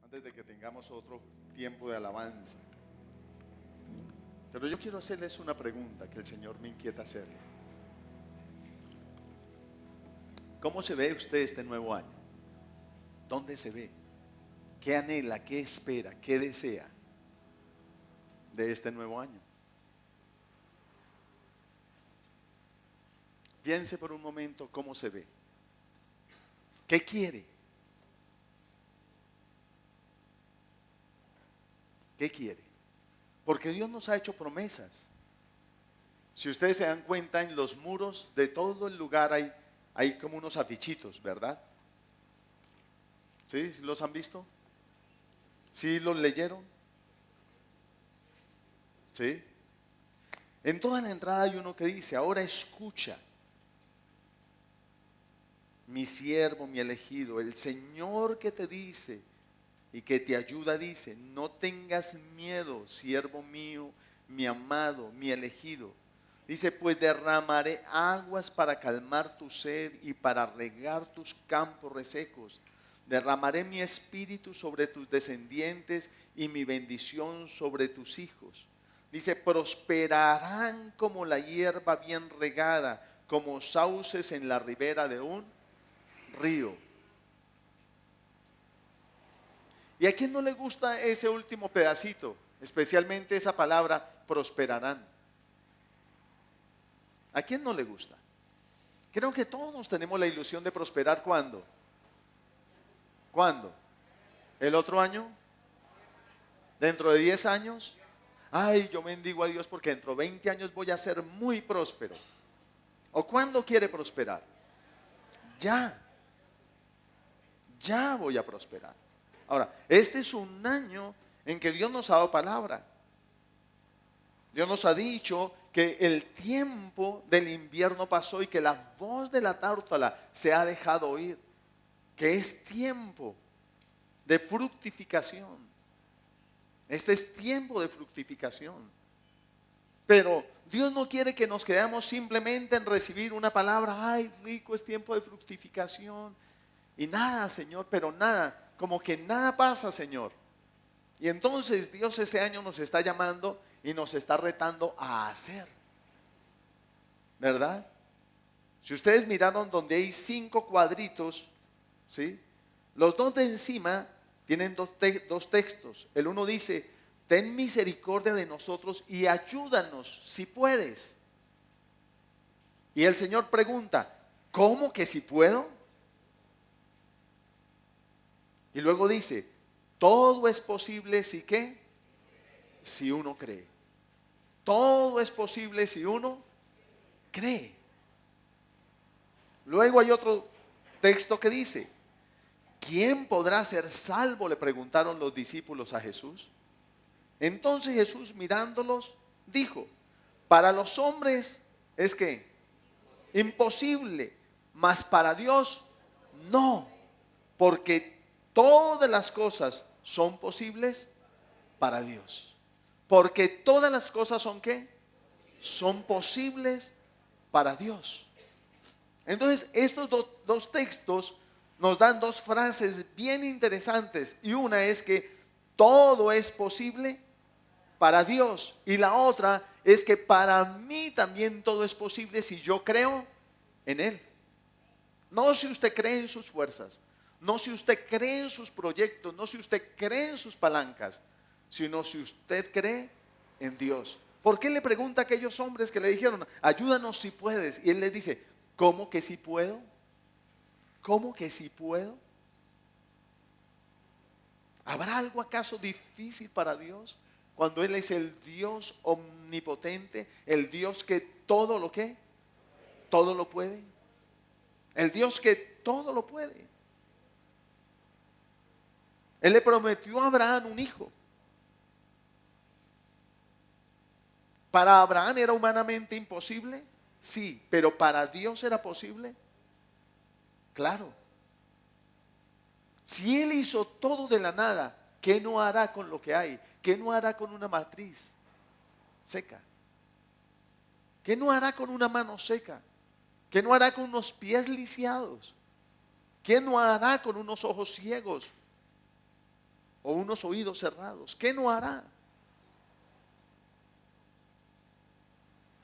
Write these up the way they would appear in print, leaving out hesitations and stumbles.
antes de que tengamos otro tiempo de alabanza. Pero yo quiero hacerles una pregunta que el Señor me inquieta hacerle. ¿Cómo se ve usted este nuevo año? ¿Dónde se ve? ¿Qué anhela? ¿Qué espera? ¿Qué desea de este nuevo año? Piense por un momento cómo se ve. ¿Qué quiere? ¿Qué quiere? Porque Dios nos ha hecho promesas. Si ustedes se dan cuenta, en los muros de todo el lugar hay como unos afichitos, ¿verdad? ¿Sí? ¿Los han visto? ¿Sí los leyeron? ¿Sí? En toda la entrada hay uno que dice: ahora escucha, mi siervo, mi elegido, el Señor que te dice y que te ayuda dice: no tengas miedo, siervo mío, mi amado, mi elegido. Dice: pues derramaré aguas para calmar tu sed y para regar tus campos resecos. Derramaré mi espíritu sobre tus descendientes y mi bendición sobre tus hijos. Dice: prosperarán como la hierba bien regada, como sauces en la ribera de un río. ¿Y a quién no le gusta ese último pedacito? Especialmente esa palabra, prosperarán. ¿A quién no le gusta? Creo que todos tenemos la ilusión de prosperar. ¿Cuándo? ¿Cuándo? ¿El otro año? ¿Dentro de 10 años? Ay, yo bendigo a Dios porque dentro de 20 años voy a ser muy próspero. ¿O cuándo quiere prosperar? Ya, ya voy a prosperar. Ahora, este es un año en que Dios nos ha dado palabra. Dios nos ha dicho que el tiempo del invierno pasó y que la voz de la tártala se ha dejado oír. Que es tiempo de fructificación. Este es tiempo de fructificación. Pero Dios no quiere que nos quedemos simplemente en recibir una palabra: ay, rico, es tiempo de fructificación. Y nada, Señor, pero nada, como que nada pasa, Señor. Y entonces Dios este año nos está llamando y nos está retando a hacer, ¿verdad? Si ustedes miraron donde hay 5 cuadritos, ¿sí? Los dos de encima tienen dos textos. El uno dice: ten misericordia de nosotros y ayúdanos si puedes. Y el Señor pregunta: ¿cómo que si puedo? Y luego dice: todo es posible si ¿qué? Si uno cree. Todo es posible si uno cree. Luego hay otro texto que dice: ¿quién podrá ser salvo?, le preguntaron los discípulos a Jesús. Entonces Jesús, mirándolos, dijo: para los hombres es que imposible, mas para Dios no, porque todas las cosas son posibles para Dios. Porque todas las cosas son ¿qué? Son posibles para Dios. Entonces estos dos textos nos dan dos frases bien interesantes. Y una es que todo es posible para Dios. Y la otra es que para mí también todo es posible si yo creo en Él. No si usted cree en sus fuerzas, no si usted cree en sus proyectos, no si usted cree en sus palancas, sino si usted cree en Dios. ¿Por qué le pregunta a aquellos hombres que le dijeron: ayúdanos si puedes? Y Él les dice: ¿cómo que si puedo? ¿Cómo que si puedo? ¿Habrá algo acaso difícil para Dios? Cuando Él es el Dios omnipotente, el Dios que todo lo que, todo lo puede. El Dios que todo lo puede. Él le prometió a Abraham un hijo. ¿Para Abraham era humanamente imposible? Sí, pero ¿para Dios era posible? Claro. Si Él hizo todo de la nada, ¿qué no hará con lo que hay? ¿Qué no hará con una matriz seca? ¿Qué no hará con una mano seca? ¿Qué no hará con unos pies lisiados? ¿Qué no hará con unos ojos ciegos? o unos oídos cerrados? ¿Qué no hará?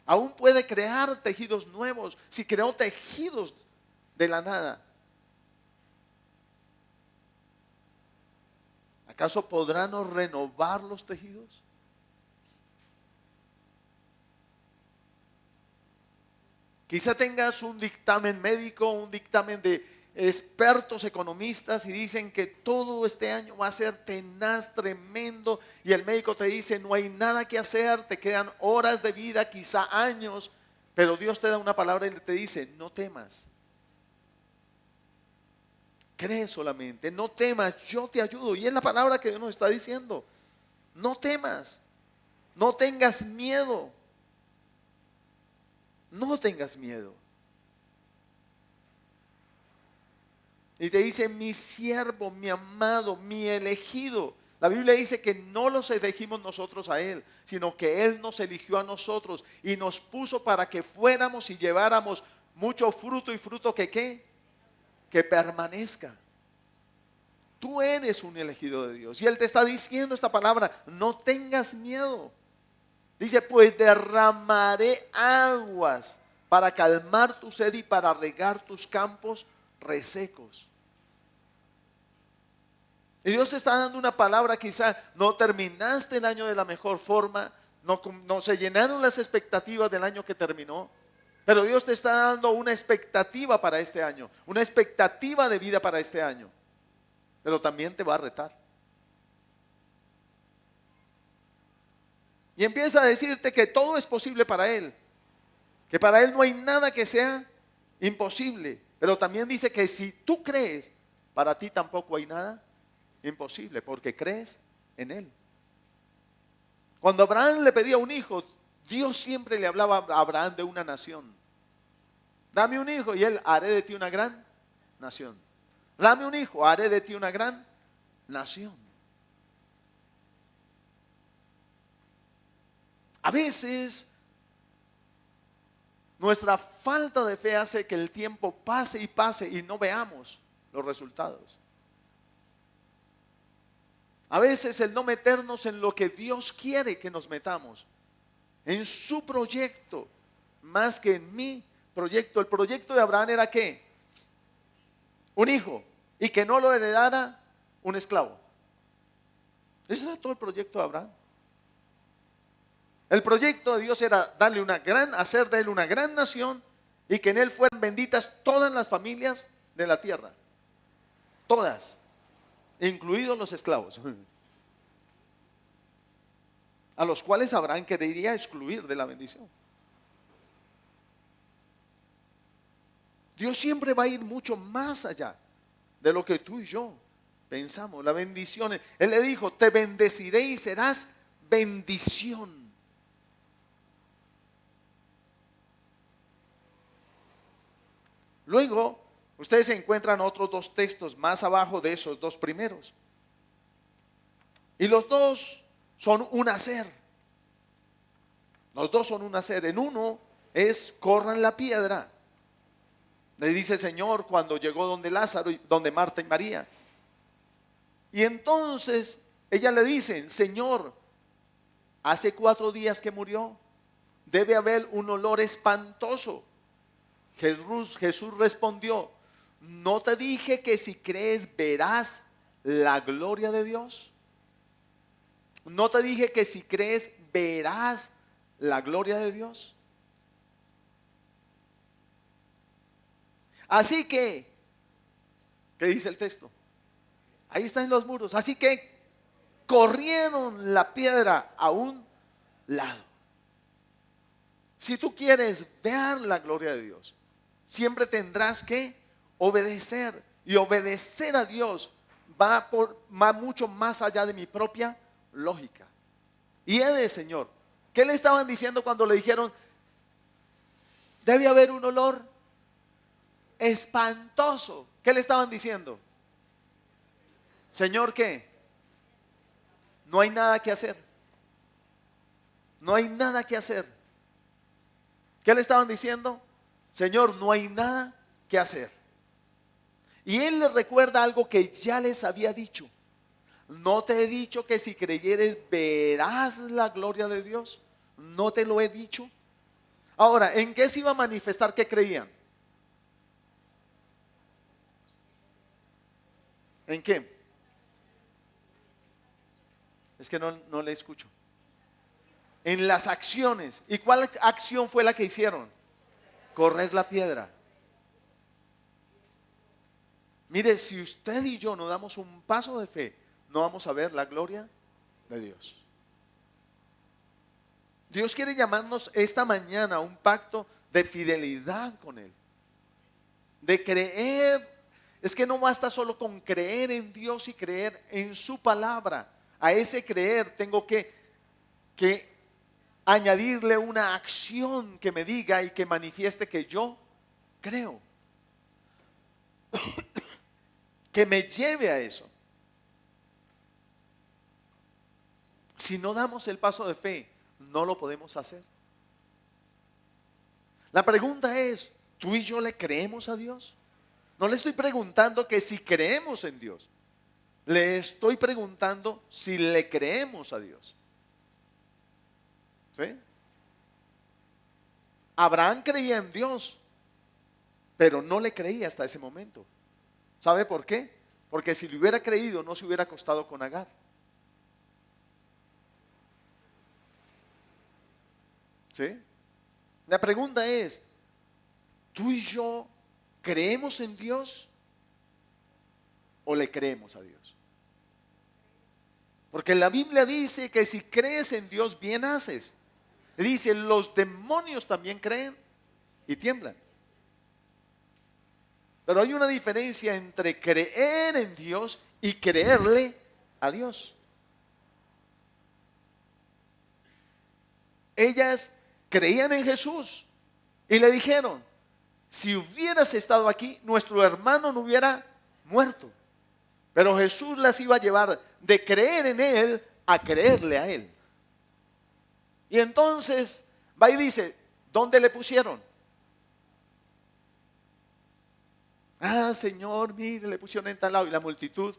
Aún puede crear tejidos nuevos. Si creó tejidos de la nada, ¿acaso podrá no renovar los tejidos? Quizá tengas un dictamen médico, un dictamen de expertos economistas y dicen que todo este año va a ser tenaz, tremendo, y el médico te dice no hay nada que hacer, te quedan horas de vida, quizá años, pero Dios te da una palabra y te dice no temas. Cree solamente, no temas, yo te ayudo. Y es la palabra que Dios nos está diciendo. No temas, no tengas miedo. No tengas miedo. Y te dice mi siervo, mi amado, mi elegido. La Biblia dice que no los elegimos nosotros a Él, sino que Él nos eligió a nosotros y nos puso para que fuéramos y lleváramos mucho fruto, y fruto que ¿qué? Que permanezca. Tú eres un elegido de Dios y Él te está diciendo esta palabra, no tengas miedo. Dice, pues derramaré aguas para calmar tu sed y para regar tus campos resecos. Y Dios te está dando una palabra, quizá no terminaste el año de la mejor forma, no se llenaron las expectativas del año que terminó, pero Dios te está dando una expectativa para este año, una expectativa de vida para este año, pero también te va a retar. Y empieza a decirte que todo es posible para Él, que para Él no hay nada que sea imposible, pero también dice que si tú crees, para ti tampoco hay nada imposible, porque crees en Él. Cuando Abraham le pedía un hijo, Dios siempre le hablaba a Abraham de una nación. Dame un hijo y Él, haré de ti una gran nación. Dame un hijo, haré de ti una gran nación. A veces nuestra falta de fe hace que el tiempo pase y pase y no veamos los resultados. A veces el no meternos en lo que Dios quiere que nos metamos, en su proyecto, más que en mi proyecto. El proyecto de Abraham era ¿qué? Un hijo, y que no lo heredara un esclavo. Ese era todo el proyecto de Abraham. El proyecto de Dios era darle hacer de él una gran nación y que en él fueran benditas todas las familias de la tierra. Todas, incluidos los esclavos, a los cuales Abraham quería excluir de la bendición. Dios siempre va a ir mucho más allá de lo que tú y yo pensamos. La bendición, Él le dijo, te bendeciré y serás bendición. Luego, ustedes encuentran otros dos textos más abajo de esos dos primeros. Y los dos son un hacer. Los dos son un hacer. En uno es corran la piedra. Le dice el Señor cuando llegó donde Lázaro, donde Marta y María. Y entonces ellas le dicen, Señor, hace 4 días que murió. Debe haber un olor espantoso. Jesús respondió, ¿no te dije que si crees verás la gloria de Dios? ¿No te dije que si crees verás la gloria de Dios? Así que, ¿qué dice el texto? Ahí están los muros. Así que corrieron la piedra a un lado. Si tú quieres ver la gloria de Dios, siempre tendrás que obedecer. Y obedecer a Dios va mucho más allá de mi propia lógica. Y Él es Señor. ¿Qué le estaban diciendo cuando le dijeron, debe haber un olor espantoso? ¿Qué le estaban diciendo? Señor, ¿qué? No hay nada que hacer. No hay nada que hacer. ¿Qué le estaban diciendo? Señor, no hay nada que hacer. Y Él les recuerda algo que ya les había dicho. ¿No te he dicho que si creyeres verás la gloria de Dios? ¿No te lo he dicho? Ahora, ¿en qué se iba a manifestar que creían? ¿En qué? Es que no le escucho. En las acciones. ¿Y cuál acción fue la que hicieron? Correr la piedra. Mire, si usted y yo no damos un paso de fe, no vamos a ver la gloria de Dios. Dios quiere llamarnos esta mañana a un pacto de fidelidad con Él. De creer. Es que no basta solo con creer en Dios y creer en su palabra. A ese creer tengo que añadirle una acción que me diga y que manifieste que yo creo. Que me lleve a eso. Si no damos el paso de fe, no lo podemos hacer. La pregunta es, ¿tú y yo le creemos a Dios? No le estoy preguntando que si creemos en Dios. Le estoy preguntando si le creemos a Dios. ¿Sí? Abraham creía en Dios, pero no le creía hasta ese momento. ¿Sabe por qué? Porque si le hubiera creído, no se hubiera acostado con Agar. ¿Sí? La pregunta es, ¿tú y yo creemos en Dios o le creemos a Dios? Porque la Biblia dice que si crees en Dios, bien haces. Dice, los demonios también creen y tiemblan. Pero hay una diferencia entre creer en Dios y creerle a Dios. Ellas creían en Jesús y le dijeron, si hubieras estado aquí, nuestro hermano no hubiera muerto. Pero Jesús las iba a llevar de creer en Él a creerle a Él. Y entonces va y dice, ¿dónde le pusieron? Ah, Señor, mire, le pusieron en tal lado. Y la multitud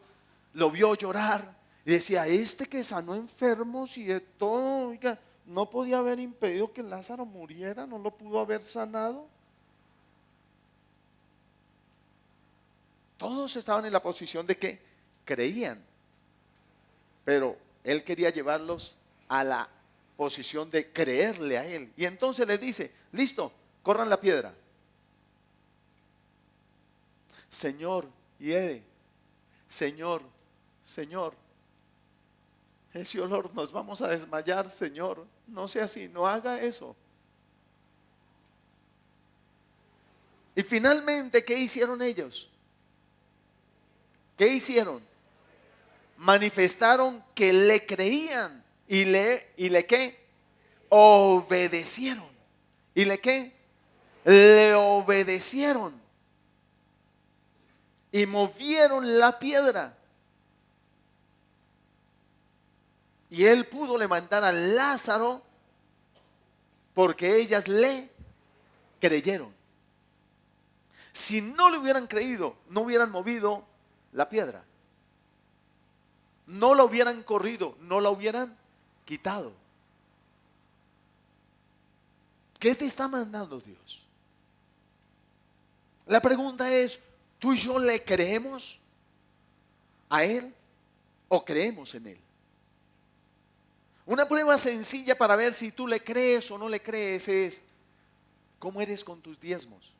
lo vio llorar y decía, este que sanó enfermos y de todo, oiga, no podía haber impedido que Lázaro muriera, no lo pudo haber sanado. Todos estaban en la posición de que creían, pero Él quería llevarlos a la posición de creerle a Él. Y entonces les dice, listo, corran la piedra. Señor, hiede, Señor, Señor, ese olor, nos vamos a desmayar, Señor, no sea así, no haga eso. Y finalmente, ¿qué hicieron ellos? ¿Qué hicieron? Manifestaron que le creían y le ¿qué? Obedecieron. ¿Y le qué? Le obedecieron. Y movieron la piedra. Y él pudo levantar a Lázaro porque ellas le creyeron. Si no le hubieran creído, no hubieran movido la piedra. No la hubieran corrido, no la hubieran quitado. ¿Qué te está mandando Dios? La pregunta es, ¿tú y yo le creemos a Él o creemos en Él? Una prueba sencilla para ver si tú le crees o no le crees es, ¿cómo eres con tus diezmos?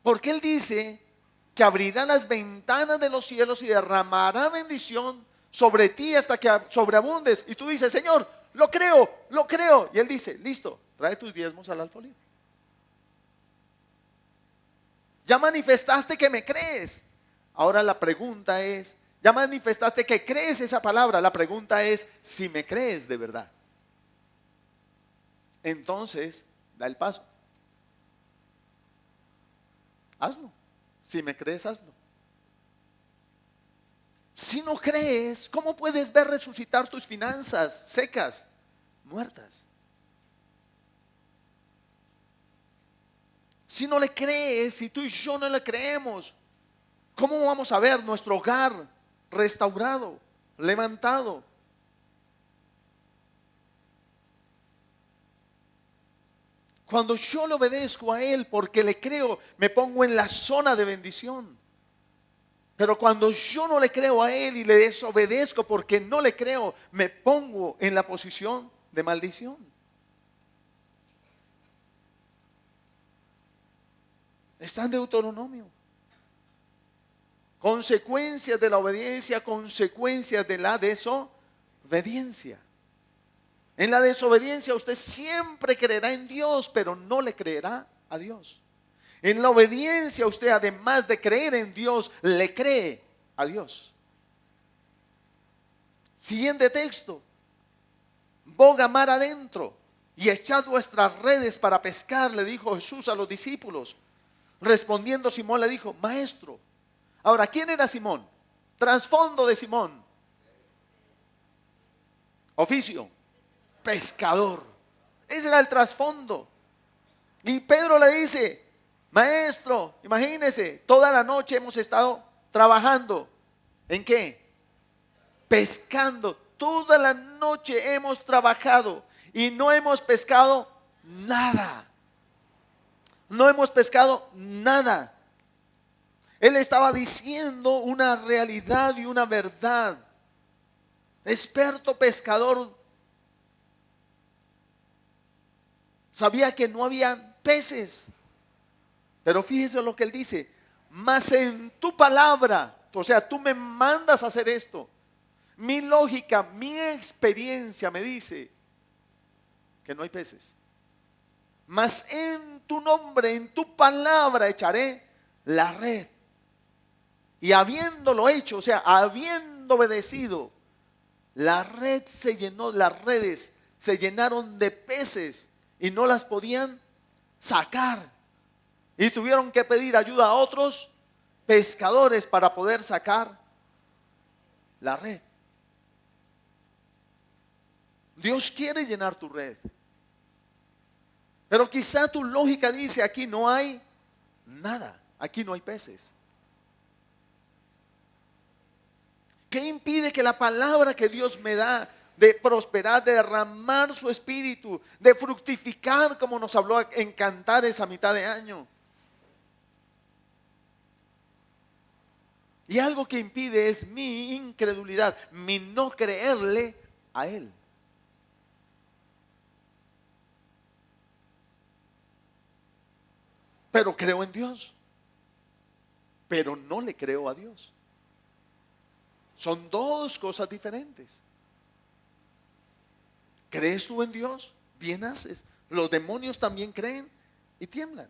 Porque Él dice que abrirá las ventanas de los cielos y derramará bendición sobre ti hasta que sobreabundes. Y tú dices, Señor, lo creo, lo creo. Y Él dice, listo, trae tus diezmos al alfolí. Ya manifestaste que me crees. Ahora la pregunta es, ya manifestaste que crees esa palabra. La pregunta es si me crees de verdad. Entonces, da el paso. Hazlo. Si me crees, hazlo. Si no crees, ¿cómo puedes ver resucitar tus finanzas secas, muertas? Si no le crees, si tú y yo no le creemos, ¿cómo vamos a ver nuestro hogar restaurado, levantado? Cuando yo le obedezco a Él porque le creo, me pongo en la zona de bendición. Pero cuando yo no le creo a Él y le desobedezco porque no le creo, me pongo en la posición de maldición. Está en Deuteronomio. Consecuencias de la obediencia, consecuencias de la desobediencia. En la desobediencia usted siempre creerá en Dios, pero no le creerá a Dios. En la obediencia usted, además de creer en Dios, le cree a Dios. Siguiente texto. Boga mar adentro y echad vuestras redes para pescar, le dijo Jesús a los discípulos. Respondiendo Simón le dijo, maestro. Ahora, ¿quién era Simón? Trasfondo de Simón. Oficio. Pescador. Ese era el trasfondo. Y Pedro le dice, maestro, imagínese, toda la noche hemos estado trabajando. ¿En qué? Pescando. Toda la noche hemos trabajado y no hemos pescado nada. No hemos pescado nada. Él estaba diciendo una realidad y una verdad. Experto pescador. Sabía que no había peces. Pero fíjese lo que él dice. Mas en tu palabra, o sea, tú me mandas a hacer esto. Mi lógica, mi experiencia me dice que no hay peces. Mas en tu nombre, en tu palabra echaré la red. Y habiéndolo hecho, o sea, habiendo obedecido, la red se llenó, las redes se llenaron de peces y no las podían sacar. Y tuvieron que pedir ayuda a otros pescadores para poder sacar la red. Dios quiere llenar tu red. Pero quizá tu lógica dice, aquí no hay nada, aquí no hay peces. ¿Qué impide que la palabra que Dios me da de prosperar, de derramar su espíritu, de fructificar como nos habló en Cantares a mitad de año? Y algo que impide es mi incredulidad, mi no creerle a Él. Pero creo en Dios, pero no le creo a Dios. Son dos cosas diferentes. ¿Crees tú en Dios? Bien haces. Los demonios también creen y tiemblan.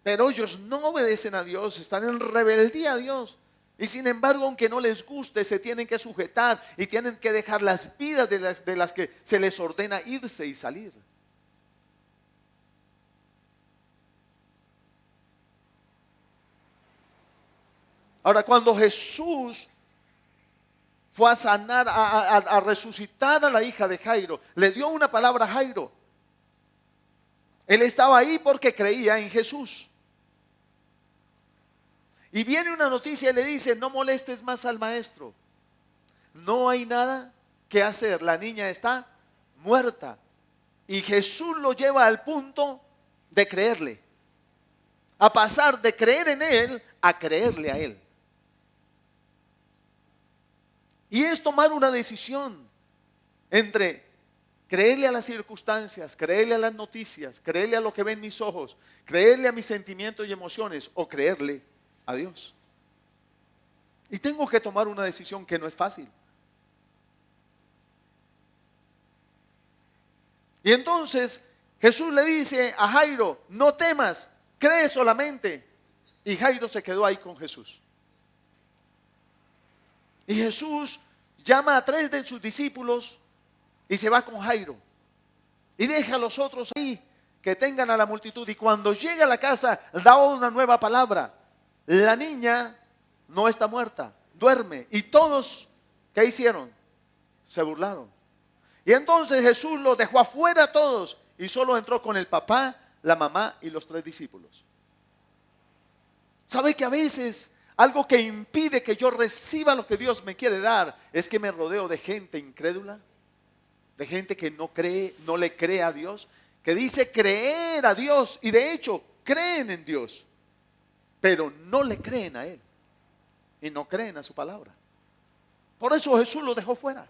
Pero ellos no obedecen a Dios, están en rebeldía a Dios. Y sin embargo, aunque no les guste, se tienen que sujetar y tienen que dejar las vidas de las que se les ordena irse y salir. Ahora, cuando Jesús fue a sanar, a resucitar a la hija de Jairo, le dio una palabra a Jairo. Él estaba ahí porque creía en Jesús. Y viene una noticia y le dice, no molestes más al maestro. No hay nada que hacer, la niña está muerta. Y Jesús lo lleva al punto de creerle. A pasar de creer en Él a creerle a Él. Y es tomar una decisión entre creerle a las circunstancias, creerle a las noticias, creerle a lo que ven mis ojos, creerle a mis sentimientos y emociones o creerle a Dios. Y tengo que tomar una decisión que no es fácil. Y entonces Jesús le dice a Jairo, no temas, cree solamente. Y Jairo se quedó ahí con Jesús. Y Jesús llama a 3 de sus discípulos y se va con Jairo. Y deja a los otros ahí que tengan a la multitud. Y cuando llega a la casa, da una nueva palabra. La niña no está muerta, duerme. Y todos, ¿qué hicieron? Se burlaron. Y entonces Jesús los dejó afuera a todos y solo entró con el papá la mamá y los 3 discípulos. ¿Sabe que a veces algo que impide que yo reciba lo que Dios me quiere dar es que me rodeo de gente incrédula? De gente que no cree, no le cree a Dios, que dice creer a Dios y de hecho creen en Dios, pero no le creen a Él y no creen a su palabra. Por eso Jesús los dejó fuera.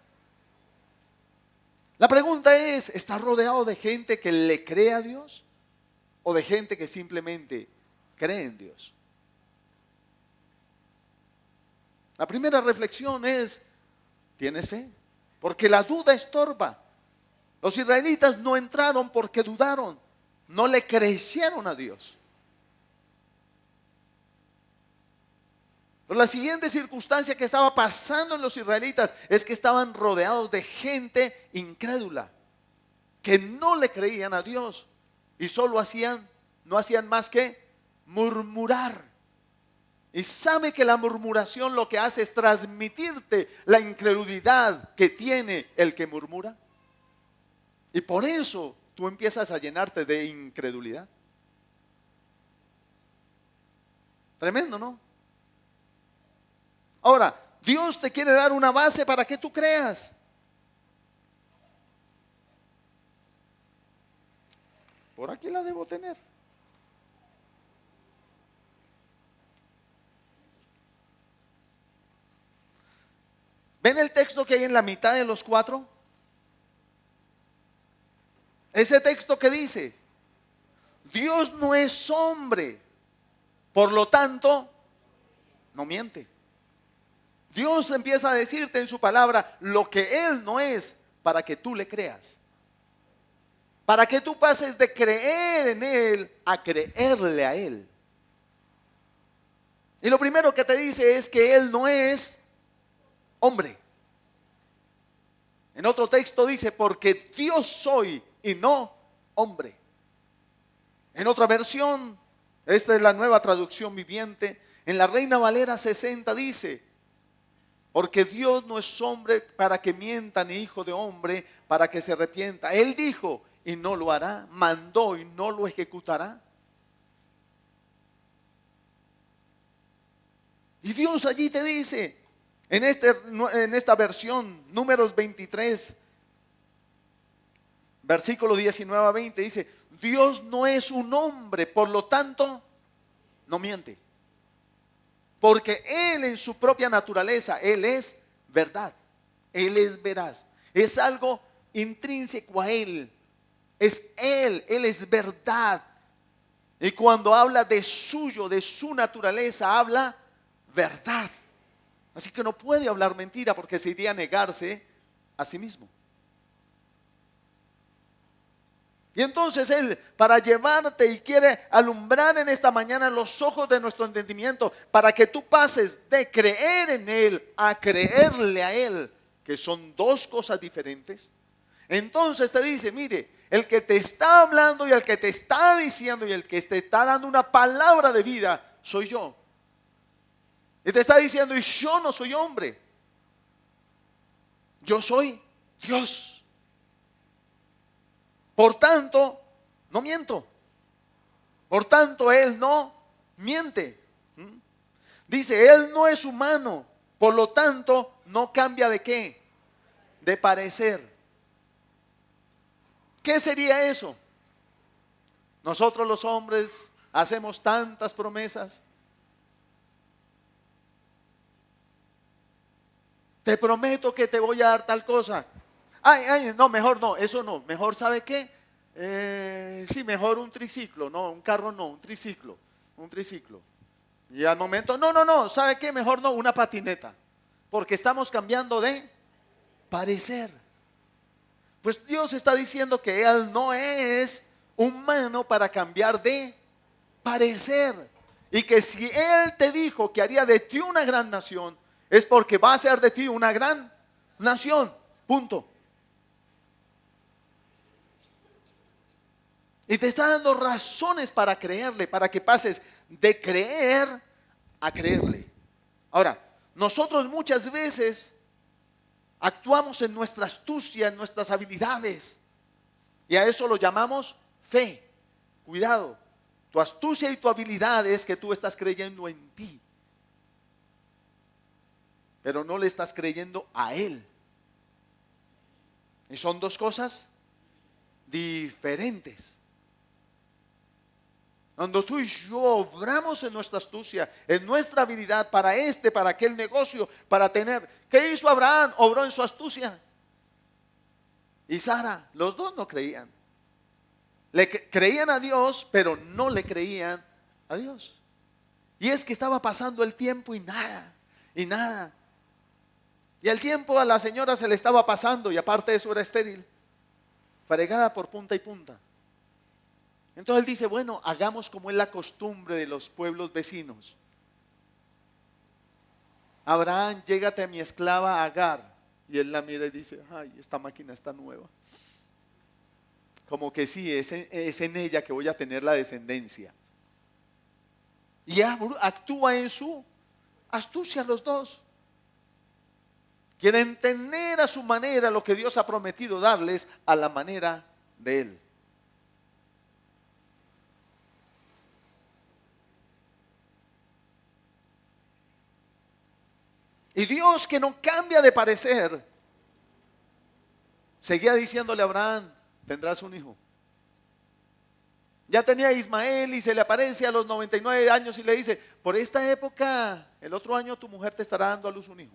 La pregunta es, ¿estás rodeado de gente que le cree a Dios o de gente que simplemente cree en Dios? La primera reflexión es, ¿tienes fe? Porque la duda estorba. Los israelitas no entraron porque dudaron, no le creyeron a Dios. Pero la siguiente circunstancia que estaba pasando en los israelitas es que estaban rodeados de gente incrédula, que no le creían a Dios y solo no hacían más que murmurar. Y sabe que la murmuración lo que hace es transmitirte la incredulidad que tiene el que murmura. Y por eso tú empiezas a llenarte de incredulidad. Tremendo, ¿no? Ahora, Dios te quiere dar una base para que tú creas. Por aquí la debo tener. ¿Ven el texto que hay en la mitad de los 4? Ese texto que dice, Dios no es hombre, por lo tanto, no miente. Dios empieza a decirte en su palabra lo que Él no es para que tú le creas. Para que tú pases de creer en Él a creerle a Él. Y lo primero que te dice es que Él no es hombre. En otro texto dice, porque Dios soy y no hombre. En otra versión, esta es la Nueva Traducción Viviente, en la Reina Valera 60 dice, porque Dios no es hombre para que mienta, ni hijo de hombre para que se arrepienta. Él dijo y no lo hará, mandó y no lo ejecutará. Y Dios allí te dice, en esta versión, Números 23, versículo 19 a 20, dice, Dios no es un hombre, por lo tanto, no miente. Porque Él en su propia naturaleza, Él es verdad, Él es veraz. Es algo intrínseco a Él, Él es verdad. Y cuando habla de suyo, de su naturaleza, habla verdad. Así que no puede hablar mentira porque sería negarse a sí mismo. Y entonces Él, para llevarte y quiere alumbrar en esta mañana los ojos de nuestro entendimiento, para que tú pases de creer en Él a creerle a Él, que son dos cosas diferentes. Entonces te dice, mire, el que te está hablando y el que te está diciendo y el que te está dando una palabra de vida, soy yo. Y te está diciendo, y yo no soy hombre, yo soy Dios. Por tanto, no miento. Por tanto, Él no miente. Dice, Él no es humano. Por lo tanto, no cambia de qué? De parecer. ¿Qué sería eso? Nosotros los hombres hacemos tantas promesas. Te prometo que te voy a dar tal cosa. Ay, no, mejor no, eso no. Mejor, ¿sabe qué? Sí, mejor un triciclo. No, un carro no, un triciclo. Un triciclo. Y al momento, no, ¿sabe qué? Mejor no, una patineta. Porque estamos cambiando de parecer. Pues Dios está diciendo que Él no es humano para cambiar de parecer. Y que si Él te dijo que haría de ti una gran nación, es porque va a hacer de ti una gran nación. Punto. Y te está dando razones para creerle, para que pases de creer a creerle. Ahora, nosotros muchas veces actuamos en nuestra astucia, en nuestras habilidades. Y a eso lo llamamos fe. Cuidado. Tu astucia y tu habilidad es que tú estás creyendo en ti, pero no le estás creyendo a Él. Y son dos cosas diferentes. Cuando tú y yo obramos en nuestra astucia, en nuestra habilidad para aquel negocio, para tener. ¿Qué hizo Abraham? Obró en su astucia. Y Sara, los dos no creían. Creían a Dios, pero no le creían a Dios. Y es que estaba pasando el tiempo y nada, y nada. Y el tiempo a la señora se le estaba pasando y aparte de eso era estéril, fregada por punta y punta. Entonces él dice, bueno, hagamos como es la costumbre de los pueblos vecinos. Abraham, llégate a mi esclava Agar. Y él la mira y dice, ay, esta máquina está nueva. Como que sí, es en ella que voy a tener la descendencia. Y actúa en su astucia los dos. Quieren tener a su manera lo que Dios ha prometido darles a la manera de Él. Y Dios, que no cambia de parecer, seguía diciéndole a Abraham, tendrás un hijo. Ya tenía a Ismael y se le aparece a los 99 años y le dice, por esta época, el otro año tu mujer te estará dando a luz un hijo.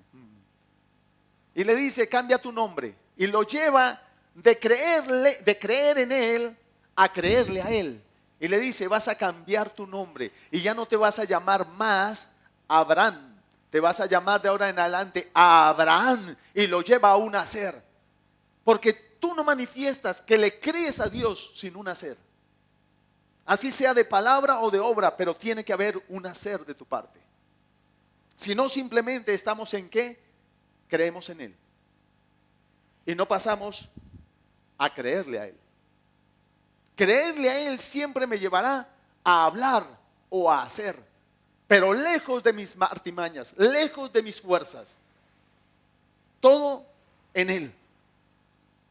Y le dice, cambia tu nombre. Y lo lleva de creer en él a creerle a él. Y le dice, vas a cambiar tu nombre y ya no te vas a llamar más Abraham. Te vas a llamar de ahora en adelante a Abraham. Y lo lleva a un hacer. Porque tú no manifiestas que le crees a Dios sin un hacer. Así sea de palabra o de obra, pero tiene que haber un hacer de tu parte. Si no, simplemente estamos en ¿qué? Creemos en Él. Y no pasamos a creerle a Él. Creerle a Él siempre me llevará a hablar o a hacer, pero lejos de mis artimañas, lejos de mis fuerzas. Todo en Él.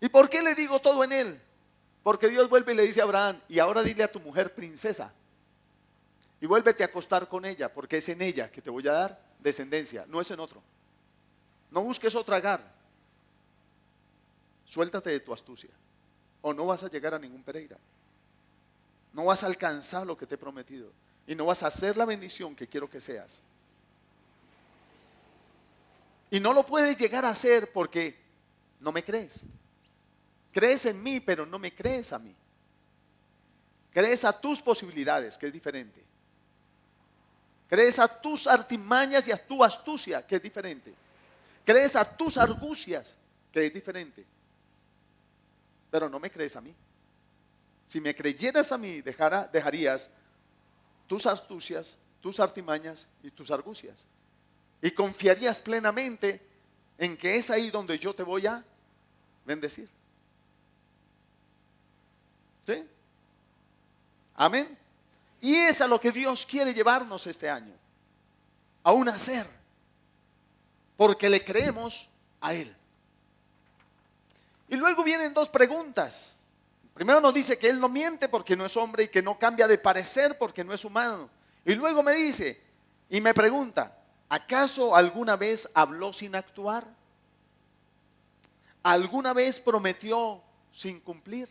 ¿Y por qué le digo todo en Él? Porque Dios vuelve y le dice a Abraham, y ahora dile a tu mujer princesa, y vuélvete a acostar con ella, porque es en ella que te voy a dar descendencia, no es en otro. No busques otra Agar. Suéltate de tu astucia, o no vas a llegar a ningún Pereira. No vas a alcanzar lo que te he prometido, y no vas a hacer la bendición que quiero que seas. Y no lo puedes llegar a hacer porque no me crees. Crees en mí, pero no me crees a mí. Crees a tus posibilidades, que es diferente. Crees a tus artimañas y a tu astucia, que es diferente. Crees a tus argucias, que es diferente. Pero no me crees a mí. Si me creyeras a mí, dejarías tus astucias, tus artimañas y tus argucias. Y confiarías plenamente en que es ahí donde yo te voy a bendecir. ¿Sí? Amén. Y es a lo que Dios quiere llevarnos este año. A un hacer. Porque le creemos a Él. Y luego vienen dos preguntas. Primero nos dice que Él no miente porque no es hombre y que no cambia de parecer porque no es humano. Y luego me dice y me pregunta, ¿acaso alguna vez habló sin actuar? ¿Alguna vez prometió sin cumplir?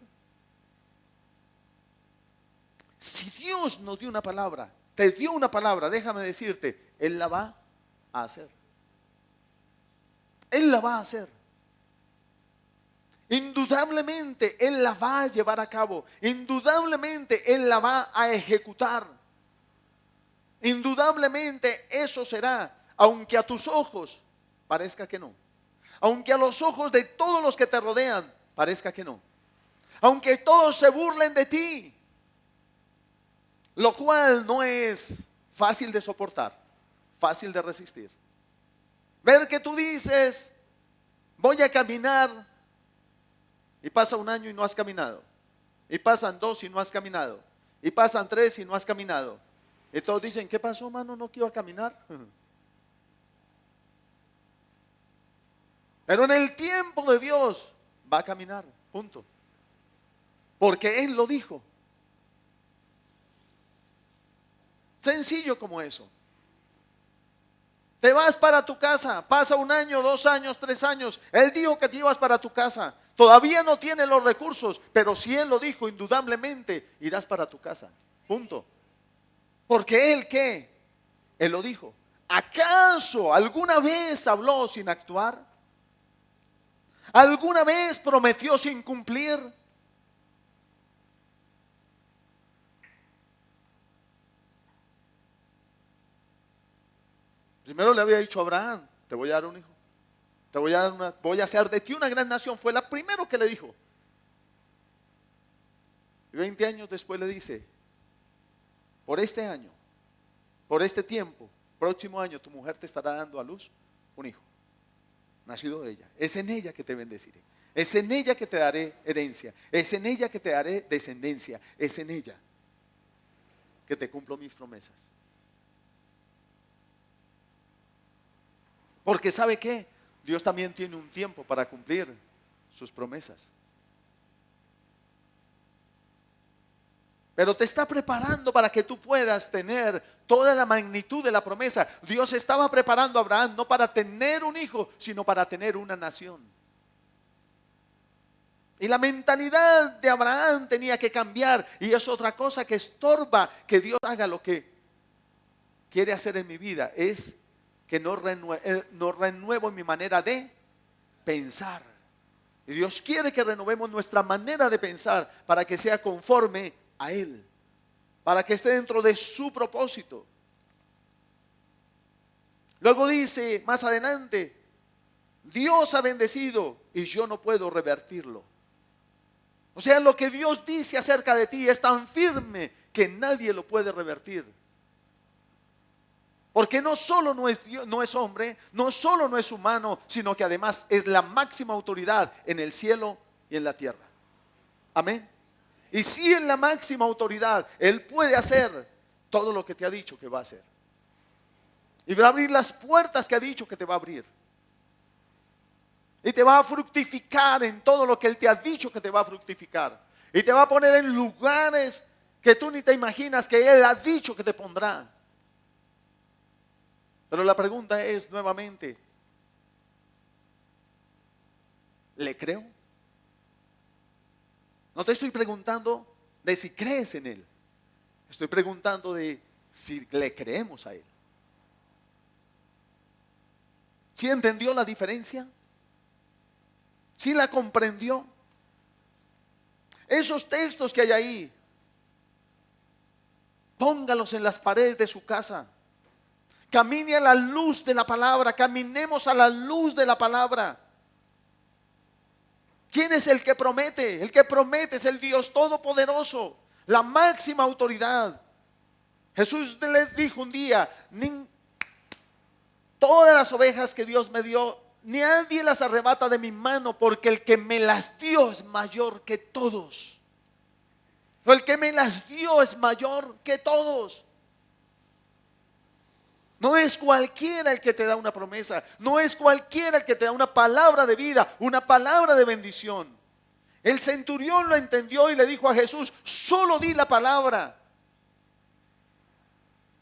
Si Dios nos dio una palabra, te dio una palabra, déjame decirte, Él la va a hacer. Él la va a hacer. Indudablemente Él la va a llevar a cabo. Indudablemente Él la va a ejecutar. Indudablemente eso será, aunque a tus ojos parezca que no. Aunque a los ojos de todos los que te rodean parezca que no. Aunque todos se burlen de ti. Lo cual no es fácil de soportar, fácil de resistir. Ver que tú dices, voy a caminar, y pasa un año y no has caminado. Y pasan 2 y no has caminado. Y pasan 3 y no has caminado. Y todos dicen, ¿qué pasó, mano? ¿No que iba a caminar? Pero en el tiempo de Dios va a caminar, punto. Porque Él lo dijo. Sencillo como eso. Te vas para tu casa, pasa 1 año, 2 años, 3 años. Él dijo que te ibas para tu casa. Todavía no tiene los recursos, pero si Él lo dijo, indudablemente irás para tu casa. Punto. Porque Él, ¿qué? Él lo dijo. ¿Acaso alguna vez habló sin actuar? ¿Alguna vez prometió sin cumplir? Primero le había dicho a Abraham, te voy a dar un hijo. Voy a hacer de ti una gran nación. Fue la primero que le dijo. Y 20 años después le dice, por este año, por este tiempo, próximo año, tu mujer te estará dando a luz un hijo, nacido de ella. Es en ella que te bendeciré. Es en ella que te daré herencia. Es en ella que te daré descendencia. Es en ella que te cumplo mis promesas. Porque ¿sabe qué? Dios también tiene un tiempo para cumplir sus promesas. Pero te está preparando para que tú puedas tener toda la magnitud de la promesa. Dios estaba preparando a Abraham no para tener un hijo, sino para tener una nación. Y la mentalidad de Abraham tenía que cambiar. Y es otra cosa que estorba que Dios haga lo que quiere hacer en mi vida. Es que no renuevo mi manera de pensar. Y Dios quiere que renovemos nuestra manera de pensar para que sea conforme a Él, para que esté dentro de su propósito. Luego dice más adelante, Dios ha bendecido y yo no puedo revertirlo. O sea, lo que Dios dice acerca de ti es tan firme que nadie lo puede revertir. Porque no solo no es hombre, no solo no es humano, sino que además es la máxima autoridad en el cielo y en la tierra. Amén. Y si en la máxima autoridad, Él puede hacer todo lo que te ha dicho que va a hacer. Y va a abrir las puertas que ha dicho que te va a abrir. Y te va a fructificar en todo lo que Él te ha dicho que te va a fructificar. Y te va a poner en lugares que tú ni te imaginas que Él ha dicho que te pondrá. Pero la pregunta es nuevamente, ¿le creo? No te estoy preguntando de si crees en Él. Estoy preguntando de si le creemos a Él. ¿Sí entendió la diferencia? ¿Sí la comprendió? Esos textos que hay ahí, póngalos en las paredes de su casa. Camine a la luz de la palabra. Caminemos a la luz de la palabra. ¿Quién es el que promete? El que promete es el Dios Todopoderoso, la máxima autoridad. Jesús le dijo un día, todas las ovejas que Dios me dio, nadie las arrebata de mi mano, porque el que me las dio es mayor que todos. El que me las dio es mayor que todos. No es cualquiera el que te da una promesa. No es cualquiera el que te da una palabra de vida, una palabra de bendición. El centurión lo entendió y le dijo a Jesús, solo di la palabra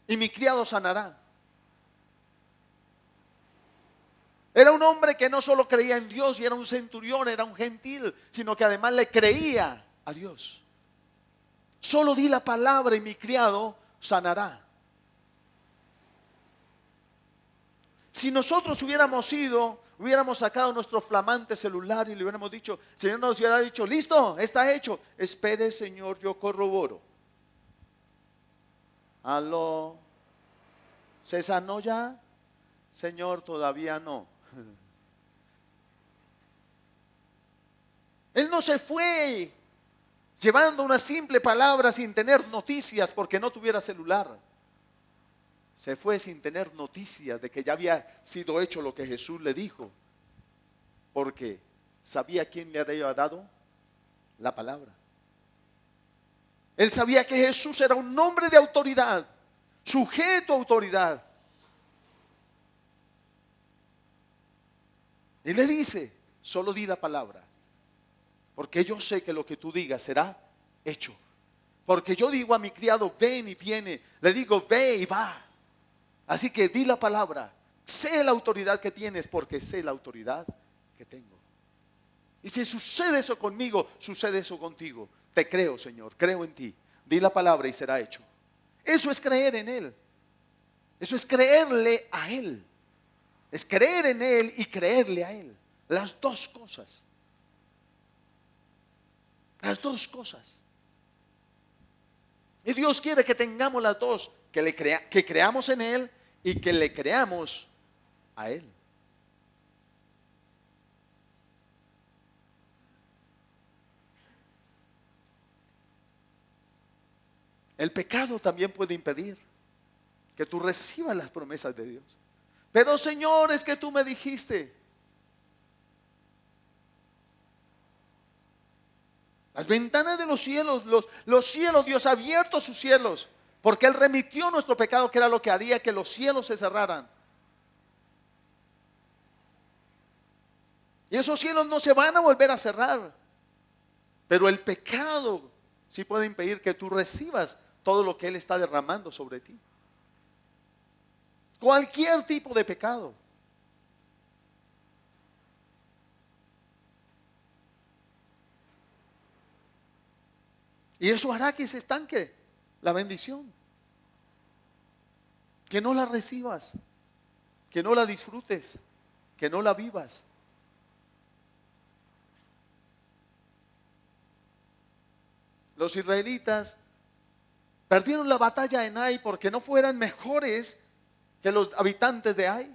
y mi criado sanará. Era un hombre que no solo creía en Dios y era un centurión, era un gentil, sino que además le creía a Dios. Solo di la palabra y mi criado sanará. Si nosotros hubiéramos sacado nuestro flamante celular y le hubiéramos dicho, el Señor nos hubiera dicho, listo, está hecho. Espere, Señor, yo corroboro. Aló, ¿se sanó ya? Señor, todavía no. Él no se fue llevando una simple palabra sin tener noticias porque no tuviera celular. Se fue sin tener noticias de que ya había sido hecho lo que Jesús le dijo, porque sabía quién le había dado la palabra. Él sabía que Jesús era un hombre de autoridad, sujeto a autoridad. Y le dice, solo di la palabra, porque yo sé que lo que tú digas será hecho. Porque yo digo a mi criado, ven y viene. Le digo, ve y va. Así que di la palabra. Sé la autoridad que tienes porque sé la autoridad que tengo. Y si sucede eso conmigo, sucede eso contigo. Te creo, Señor, creo en ti. Di la palabra y será hecho. Eso es creer en Él. Eso es creerle a Él. Es creer en Él y creerle a Él. Las dos cosas. Las dos cosas. Y Dios quiere que tengamos las dos. Que creamos en Él y que le creamos a Él. El pecado también puede impedir que tú recibas las promesas de Dios. Pero Señor, es que tú me dijiste. Las ventanas de los cielos, los cielos, Dios ha abierto sus cielos, porque Él remitió nuestro pecado, que era lo que haría que los cielos se cerraran. Y esos cielos no se van a volver a cerrar. Pero el pecado sí puede impedir que tú recibas todo lo que Él está derramando sobre ti. Cualquier tipo de pecado. Y eso hará que se estanque la bendición. Que no la recibas. Que no la disfrutes. Que no la vivas. Los israelitas perdieron la batalla en Ai porque no fueran mejores que los habitantes de Ai.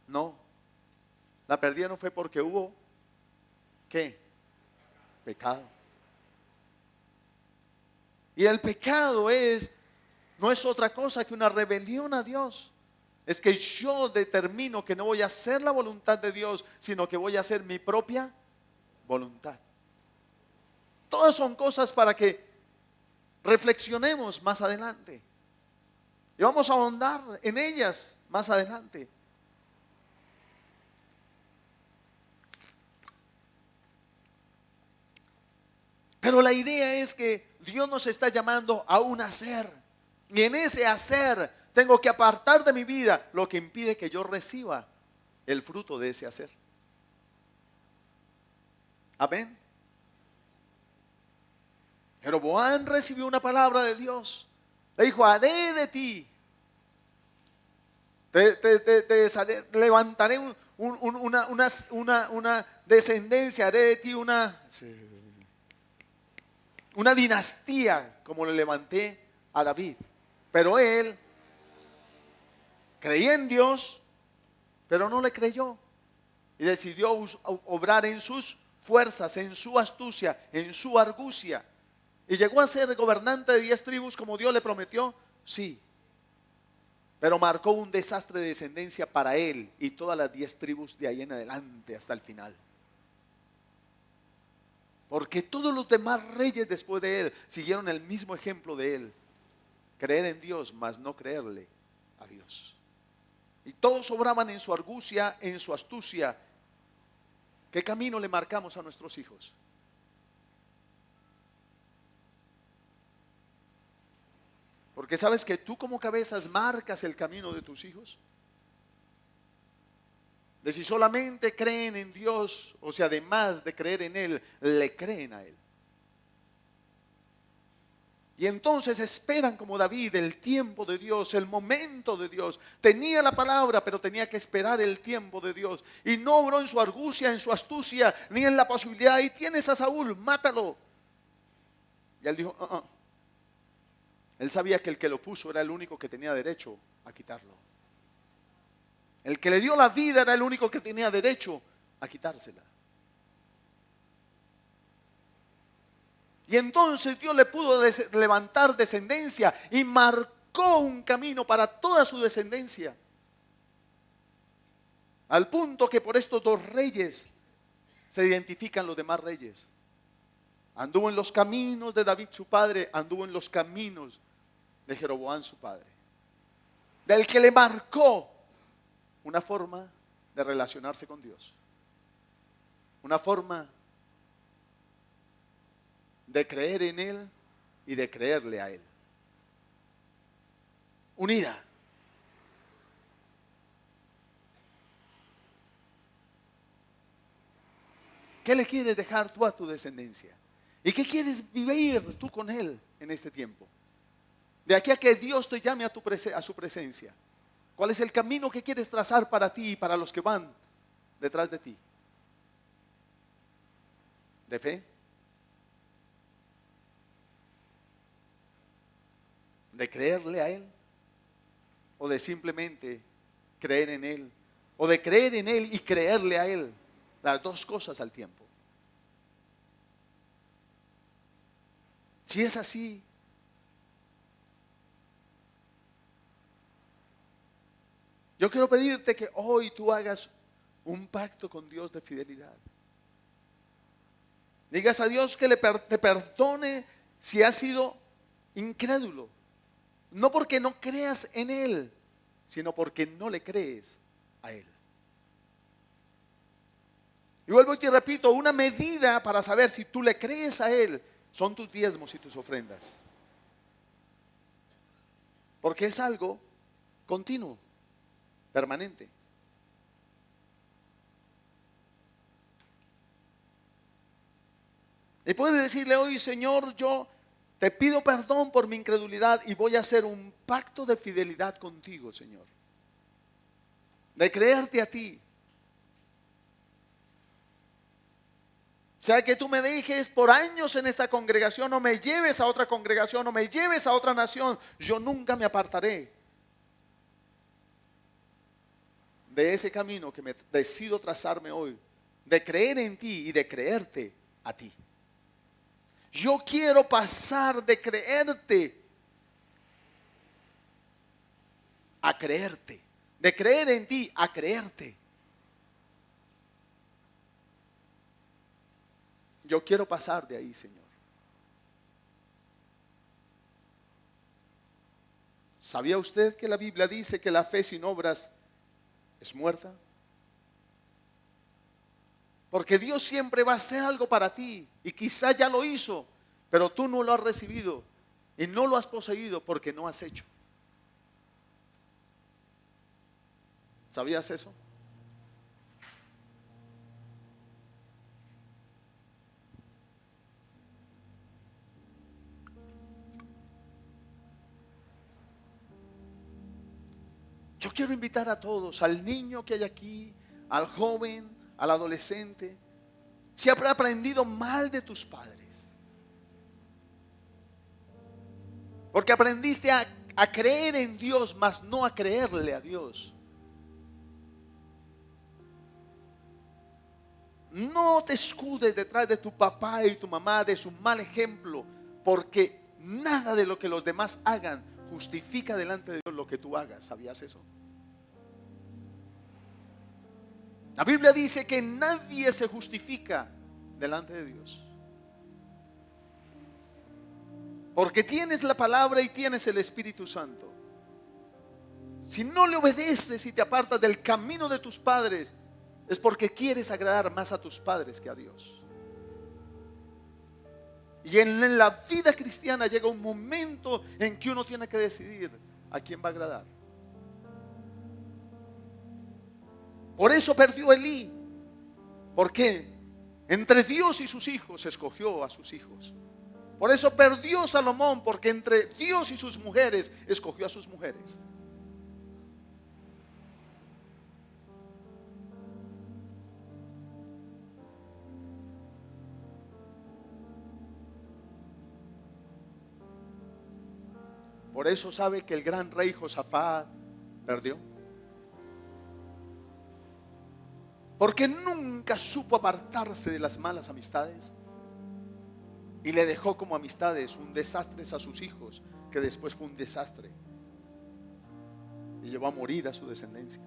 No. La perdieron fue porque hubo, ¿qué? Pecado. Y el pecado no es otra cosa que una rebelión a Dios. Es que yo determino que no voy a hacer la voluntad de Dios, sino que voy a hacer mi propia voluntad. Todas son cosas para que reflexionemos más adelante. Y vamos a ahondar en ellas más adelante. Pero la idea es que Dios nos está llamando a un hacer. Y en ese hacer tengo que apartar de mi vida lo que impide que yo reciba el fruto de ese hacer. Amén. Jeroboam recibió una palabra de Dios. Le dijo, haré de ti. Levantaré una descendencia, haré de ti una dinastía como le levanté a David. Pero él creía en Dios, pero no le creyó. Y decidió obrar en sus fuerzas, en su astucia, en su argucia. ¿Y llegó a ser gobernante de 10 tribus como Dios le prometió? Sí. Pero marcó un desastre de descendencia para él y todas las 10 tribus de ahí en adelante hasta el final. Porque todos los demás reyes después de él siguieron el mismo ejemplo de él. Creer en Dios, mas no creerle a Dios. Y todos obraban en su argucia, en su astucia. ¿Qué camino le marcamos a nuestros hijos? Porque sabes que tú como cabezas marcas el camino de tus hijos. De si solamente creen en Dios, o si además de creer en Él, le creen a Él. Y entonces esperan como David el tiempo de Dios, el momento de Dios. Tenía la palabra, pero tenía que esperar el tiempo de Dios. Y no obró en su argucia, en su astucia, ni en la posibilidad. Y tienes a Saúl, mátalo. Y él dijo, Él sabía que el que lo puso era el único que tenía derecho a quitarlo. El que le dio la vida era el único que tenía derecho a quitársela. Y entonces Dios le pudo levantar descendencia y marcó un camino para toda su descendencia. Al punto que por estos 2 reyes se identifican los demás reyes. Anduvo en los caminos de David su padre, anduvo en los caminos de Jeroboam su padre. Del que le marcó una forma de relacionarse con Dios. Una forma de creer en Él y de creerle a Él. Unida. ¿Qué le quieres dejar tú a tu descendencia? ¿Y qué quieres vivir tú con Él en este tiempo? De aquí a que Dios te llame a su presencia. ¿Cuál es el camino que quieres trazar para ti y para los que van detrás de ti? ¿De fe? ¿De creerle a Él? ¿O de simplemente creer en Él? ¿O de creer en Él y creerle a Él? Las dos cosas al tiempo. Si es así, yo quiero pedirte que hoy tú hagas un pacto con Dios de fidelidad. Digas a Dios que te perdone si has sido incrédulo. No porque no creas en Él, sino porque no le crees a Él. Y vuelvo y te repito, una medida para saber si tú le crees a Él son tus diezmos y tus ofrendas. Porque es algo continuo, permanente. Y puedes decirle hoy: Señor, yo te pido perdón por mi incredulidad y voy a hacer un pacto de fidelidad contigo, Señor. De creerte a ti. Sea que tú me dejes por años en esta congregación, o me lleves a otra congregación, o me lleves a otra nación, yo nunca me apartaré de ese camino que me decido trazarme hoy, de creer en ti y de creerte a ti. Yo quiero pasar de creerte a creerte, de creer en ti a creerte. Yo quiero pasar de ahí, Señor. ¿Sabía usted que la Biblia dice que la fe sin obras es muerta? Porque Dios siempre va a hacer algo para ti y quizá ya lo hizo, pero tú no lo has recibido y no lo has poseído porque no has hecho. ¿Sabías eso? Yo quiero invitar a todos, al niño que hay aquí, al joven, al adolescente, si has aprendido mal de tus padres, porque aprendiste a creer en Dios, mas no a creerle a Dios. No te escudes detrás de tu papá y tu mamá, de su mal ejemplo, porque nada de lo que los demás hagan justifica delante de Dios lo que tú hagas. ¿Sabías eso? La Biblia dice que nadie se justifica delante de Dios, porque tienes la palabra y tienes el Espíritu Santo. Si no le obedeces y te apartas del camino de tus padres, es porque quieres agradar más a tus padres que a Dios. Y en la vida cristiana llega un momento en que uno tiene que decidir a quién va a agradar. Por eso perdió Elí, porque entre Dios y sus hijos escogió a sus hijos. Por eso perdió Salomón, porque entre Dios y sus mujeres escogió a sus mujeres. Por eso sabe que el gran rey Josafat perdió, porque nunca supo apartarse de las malas amistades y le dejó como amistades un desastre a sus hijos, que después fue un desastre y llevó a morir a su descendencia.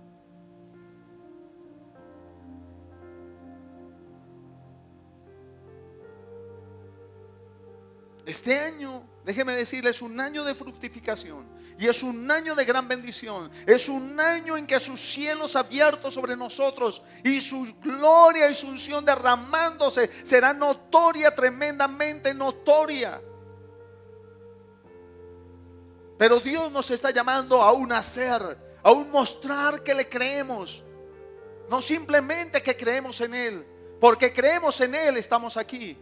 Este año, déjeme decirles, es un año de fructificación y es un año de gran bendición. Es un año en que sus cielos abiertos sobre nosotros y su gloria y su unción derramándose será notoria, tremendamente notoria. Pero Dios nos está llamando a un hacer, a un mostrar que le creemos. No simplemente que creemos en Él, porque creemos en Él estamos aquí.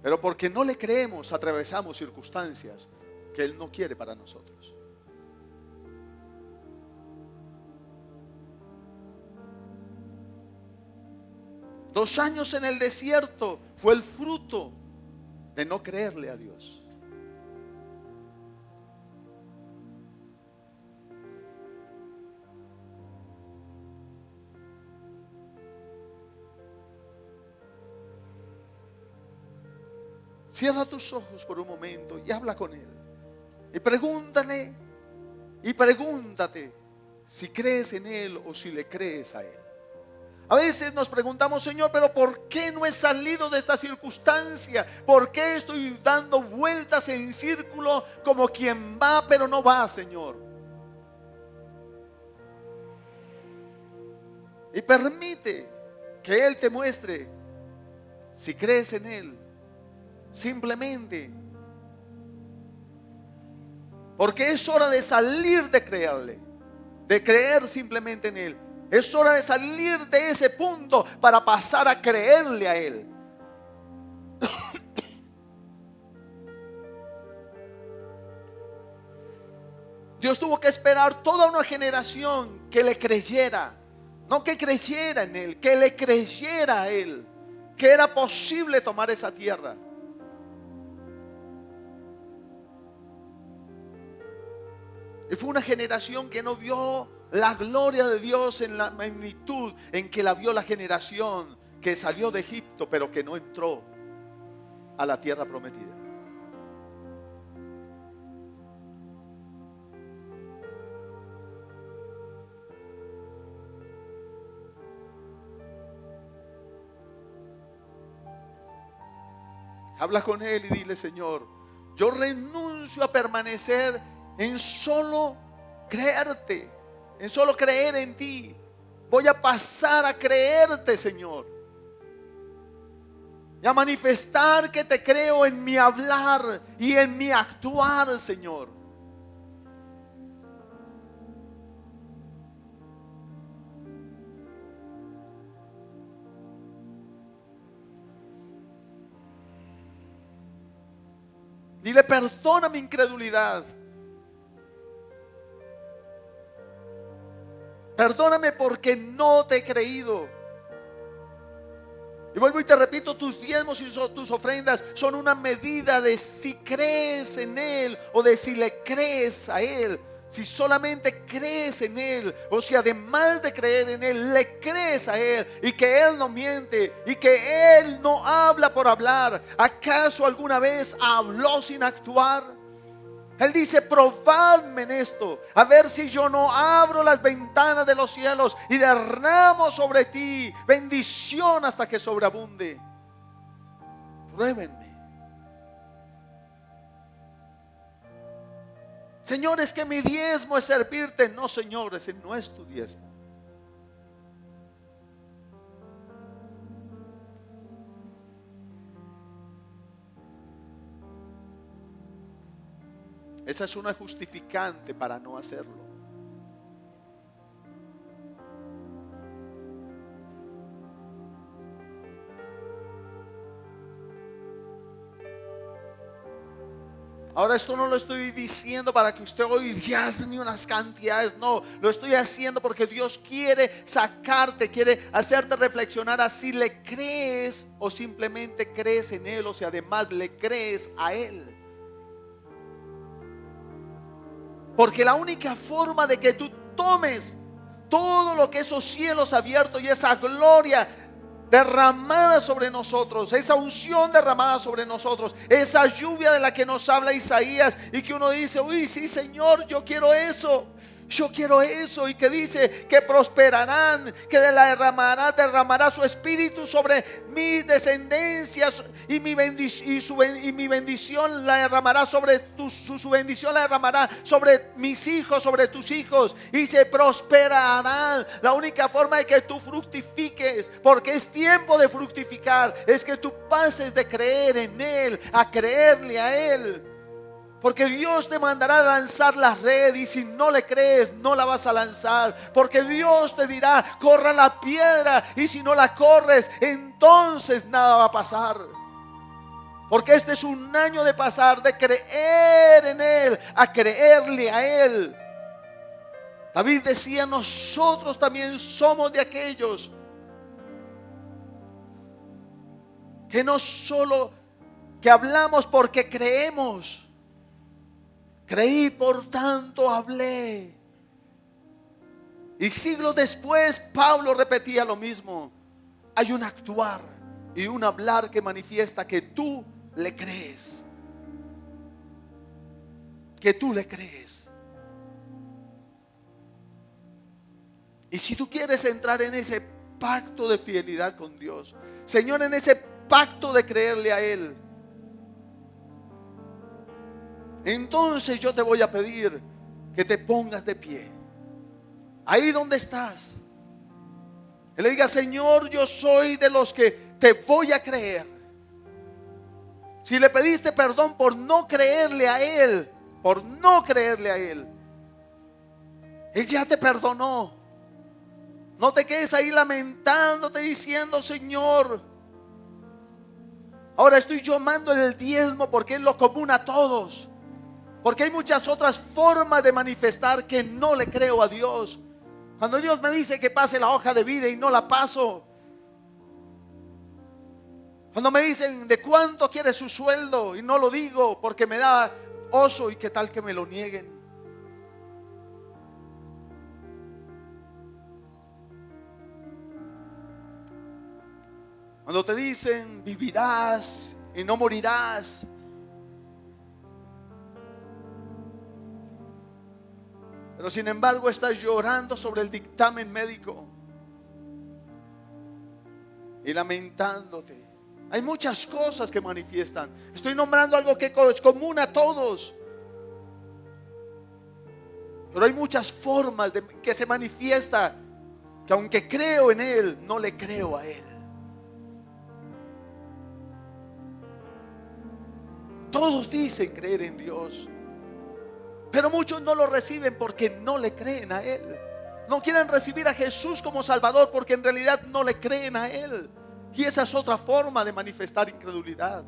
Pero porque no le creemos, atravesamos circunstancias que Él no quiere para nosotros. Dos años en el desierto fue el fruto de no creerle a Dios. Cierra tus ojos por un momento y habla con Él. Y pregúntale y pregúntate si crees en Él o si le crees a Él. A veces nos preguntamos, Señor, pero ¿por qué no he salido de esta circunstancia? ¿Por qué estoy dando vueltas en círculo como quien va pero no va, Señor? Y permite que Él te muestre si crees en Él. Simplemente porque es hora de salir de creerle, de creer simplemente en Él. Es hora de salir de ese punto para pasar a creerle a Él. Dios tuvo que esperar toda una generación que le creyera, no que creyera en Él, que le creyera a Él, que era posible tomar esa tierra. Y fue una generación que no vio la gloria de Dios en la magnitud en que la vio la generación que salió de Egipto, pero que no entró a la tierra prometida. Habla con Él y dile: Señor, yo renuncio a permanecer en solo creerte, en solo creer en ti. Voy a pasar a creerte, Señor, y a manifestar que te creo en mi hablar y en mi actuar, Señor. Dile: perdona mi incredulidad. Perdóname porque no te he creído. Y vuelvo y te repito, tus diezmos y tus ofrendas son una medida de si crees en Él o de si le crees a Él. Si solamente crees en Él, o si además de creer en Él, le crees a Él, y que Él no miente y que Él no habla por hablar. ¿Acaso alguna vez habló sin actuar? Él dice: probadme en esto, a ver si yo no abro las ventanas de los cielos y derramo sobre ti bendición hasta que sobreabunde. Pruébenme. Señor, es que mi diezmo es servirte. No, Señor, ese no es tu diezmo. Esa es una justificante para no hacerlo. Ahora, esto no lo estoy diciendo para que usted hoy diezme unas cantidades. No, lo estoy haciendo porque Dios quiere sacarte, quiere hacerte reflexionar a si le crees o simplemente crees en Él, o si además le crees a Él. Porque la única forma de que tú tomes todo lo que esos cielos abiertos y esa gloria derramada sobre nosotros, esa unción derramada sobre nosotros, esa lluvia de la que nos habla Isaías y que uno dice: uy, sí, Señor, yo quiero eso. Yo quiero eso. Y que dice que prosperarán, que derramará su espíritu sobre mis descendencias, y mi bendición la derramará sobre su bendición la derramará sobre mis hijos, sobre tus hijos, y se prosperarán. La única forma de que tú fructifiques, porque es tiempo de fructificar, es que tú pases de creer en Él a creerle a Él. Porque Dios te mandará a lanzar la red, y si no le crees, no la vas a lanzar. Porque Dios te dirá, corra la piedra, y si no la corres, entonces nada va a pasar. Porque este es un año de pasar de creer en Él a creerle a Él. David decía, nosotros también somos de aquellos que no solo que hablamos porque creemos. Creí, por tanto hablé. Y siglos después Pablo repetía lo mismo. Hay un actuar y un hablar que manifiesta que tú le crees. Que tú le crees. Y si tú quieres entrar en ese pacto de fidelidad con Dios, Señor, en ese pacto de creerle a Él, entonces yo te voy a pedir que te pongas de pie, ahí donde estás, y le digas, Señor, yo soy de los que te voy a creer. Si le pediste perdón por no creerle a Él, Él ya te perdonó. No te quedes ahí lamentándote diciendo, Señor, ahora estoy llamando en el diezmo porque es lo común a todos. Porque hay muchas otras formas de manifestar que no le creo a Dios. Cuando Dios me dice que pase la hoja de vida y no la paso. Cuando me dicen de cuánto quiere su sueldo y no lo digo porque me da oso, y qué tal que me lo nieguen. Cuando te dicen vivirás y no morirás. Pero sin embargo estás llorando sobre el dictamen médico y lamentándote. Hay muchas cosas que manifiestan. Estoy nombrando algo que es común a todos. Pero hay muchas formas de que se manifiesta que aunque creo en Él, no le creo a Él. Todos dicen creer en Dios, pero muchos no lo reciben porque no le creen a Él. No quieren recibir a Jesús como Salvador porque en realidad no le creen a Él. Y esa es otra forma de manifestar incredulidad.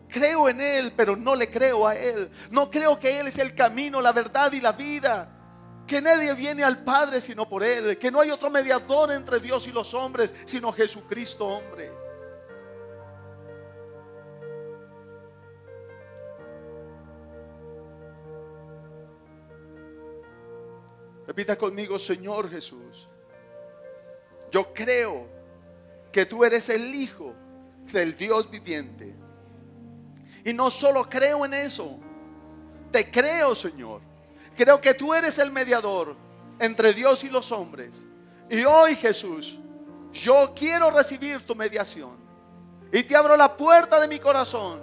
Creo en Él, pero no le creo a Él. No creo que Él es el camino, la verdad y la vida. Que nadie viene al Padre sino por Él. Que no hay otro mediador entre Dios y los hombres sino Jesucristo hombre. Repita conmigo, Señor Jesús, yo creo que tú eres el Hijo del Dios viviente. Y no solo creo en eso, te creo, Señor. Creo que tú eres el mediador entre Dios y los hombres. Y hoy, Jesús, yo quiero recibir tu mediación. Y te abro la puerta de mi corazón